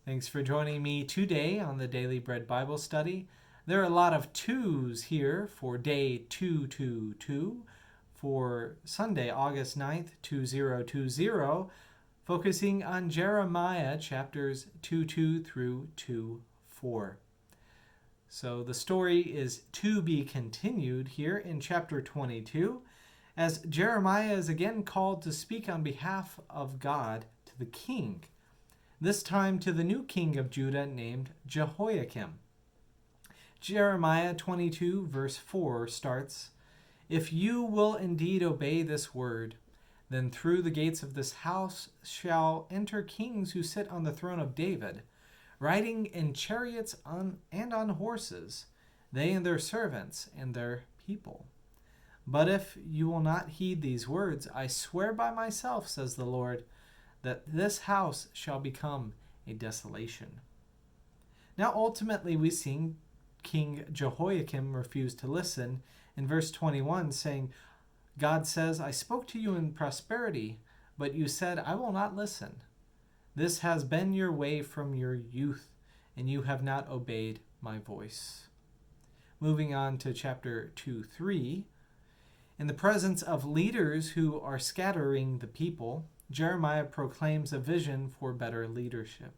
Thanks for joining me today on the Daily Bread Bible Study. There are a lot of twos here for day 222 for Sunday, August 9th, 2020, focusing on Jeremiah chapters 2:2 through 2:4. So the story is to be continued here in chapter 22, as Jeremiah is again called to speak on behalf of God to the king, this time to the new king of Judah named Jehoiakim. Jeremiah 22 verse 4 starts, "If you will indeed obey this word, then through the gates of this house shall enter kings who sit on the throne of David, riding in chariots and on horses, they and their servants and their people. But if you will not heed these words, I swear by myself, says the Lord, that this house shall become a desolation." Now ultimately we see King Jehoiakim refuse to listen in verse 21, saying, God says, "I spoke to you in prosperity, but you said, I will not listen. This has been your way from your youth, and you have not obeyed my voice." Moving on to chapter 2:3. In the presence of leaders who are scattering the people, Jeremiah proclaims a vision for better leadership.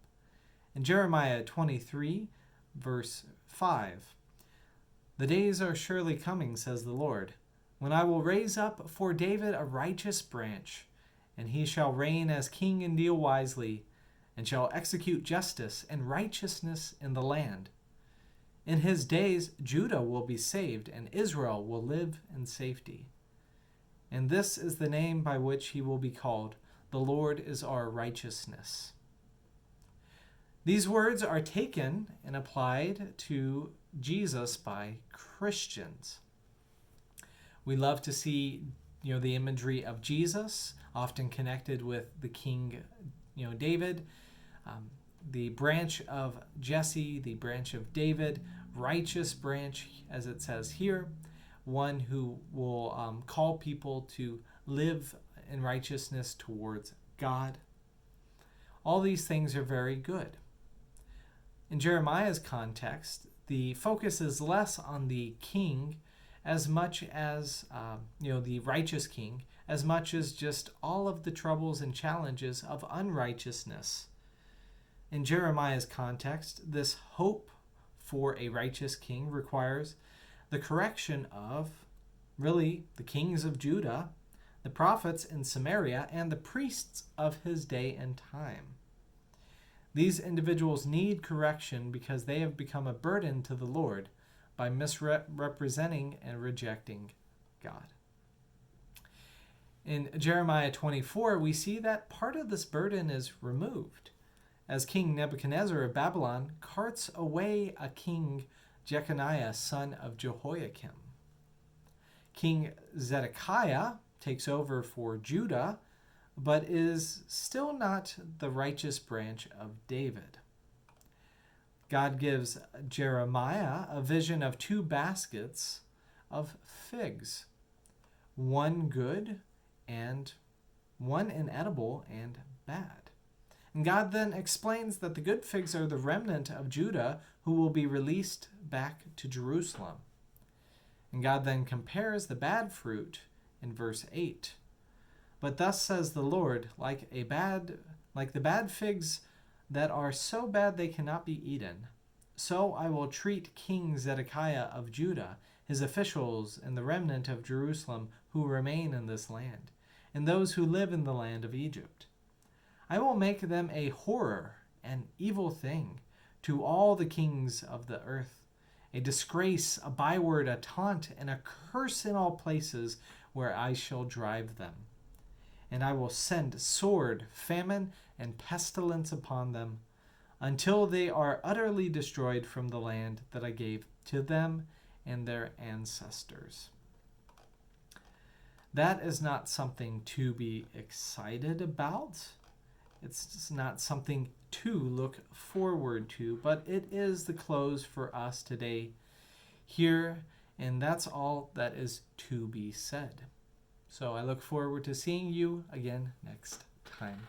In Jeremiah 23, verse 5, "The days are surely coming, says the Lord, when I will raise up for David a righteous branch, and he shall reign as king and deal wisely, and shall execute justice and righteousness in the land. In his days Judah will be saved, and Israel will live in safety. And this is the name by which he will be called. The Lord is our righteousness." These words are taken and applied to Jesus by Christians. We love to see, the imagery of Jesus, often connected with the king, David, the branch of Jesse, the branch of David, righteous branch, as it says here, one who will call people to live in righteousness towards God. All these things are very good. In Jeremiah's context, the focus is less on the king as much as, the righteous king, as much as just all of the troubles and challenges of unrighteousness. In Jeremiah's context, this hope for a righteous king requires the correction of, really, the kings of Judah, the prophets in Samaria, and the priests of his day and time. These individuals need correction because they have become a burden to the Lord by misrepresenting and rejecting God. In Jeremiah 24, we see that part of this burden is removed, as King Nebuchadnezzar of Babylon carts away a king, Jeconiah, son of Jehoiakim. King Zedekiah takes over for Judah, but is still not the righteous branch of David. God gives Jeremiah a vision of two baskets of figs, one good and one inedible and bad. And God then explains that the good figs are the remnant of Judah who will be released back to Jerusalem. And God then compares the bad fruit in verse 8. "But thus says the Lord, like the bad figs that are so bad they cannot be eaten, so I will treat King Zedekiah of Judah, his officials, and the remnant of Jerusalem who remain in this land, and those who live in the land of Egypt. I will make them a horror, an evil thing, to all the kings of the earth, a disgrace, a byword, a taunt, and a curse in all places where I shall drive them. And I will send sword, famine, and pestilence upon them, until they are utterly destroyed from the land that I gave to them and their ancestors." That is not something to be excited about. It's just not something to look forward to, but it is the close for us today here, and that's all that is to be said. So I look forward to seeing you again next time.